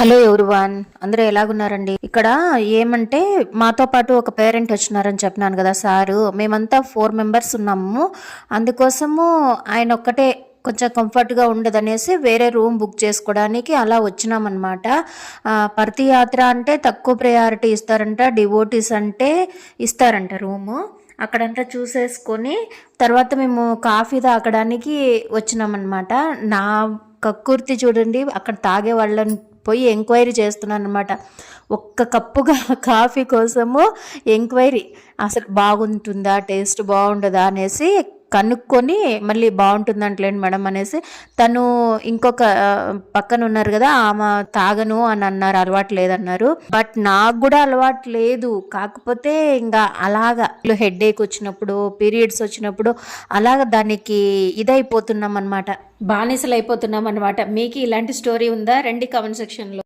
Hello everyone, అందరూ ఎలాగున్నారండి? ఇక్కడ ఏమంటే మాతో పాటు ఒక పేరెంట్ వచ్చినారని చెప్పినాను కదా సారు. మేమంతా 4 మెంబర్స్ ఉన్నాము. అందుకోసము ఆయన ఒక్కటే కొంచెం కంఫర్ట్గా ఉండదనేసి వేరే రూమ్ బుక్ చేసుకోవడానికి అలా వచ్చినామన్నమాట. పర్తి యాత్ర అంటే తక్కువ ప్రయారిటీ ఇస్తారంట, డివోటీస్ అంటే ఇస్తారంట రూము. అక్కడంతా చూసేసుకొని తర్వాత మేము కాఫీ తాగడానికి వచ్చినామన్నమాట. నా కక్కుర్తి చూడండి, అక్కడ తాగే వాళ్ళని పోయి ఎంక్వైరీ చేస్తున్నాను అనమాట. ఒక్క కప్పుగా కాఫీ కోసము ఎంక్వైరీ, అసలు బాగుంటుందా, టేస్ట్ బాగుండదా అనేసి కనుక్కొని మళ్ళీ బాగుంటుందంటలేండి మేడం అనేసి, తను ఇంకొక పక్కన ఉన్నారు కదా ఆమె తాగను అని అన్నారు, అలవాటు లేదన్నారు. బట్ నాకు కూడా అలవాటు లేదు. కాకపోతే ఇంకా అలాగా హెడేక్ వచ్చినప్పుడు, పీరియడ్స్ వచ్చినప్పుడు అలాగ దానికి ఇదైపోతున్నాం అనమాట, బానిసలు అయిపోతున్నాం అనమాట. మీకు ఇలాంటి స్టోరీ ఉందా? రండి కామెంట్ సెక్షన్లో.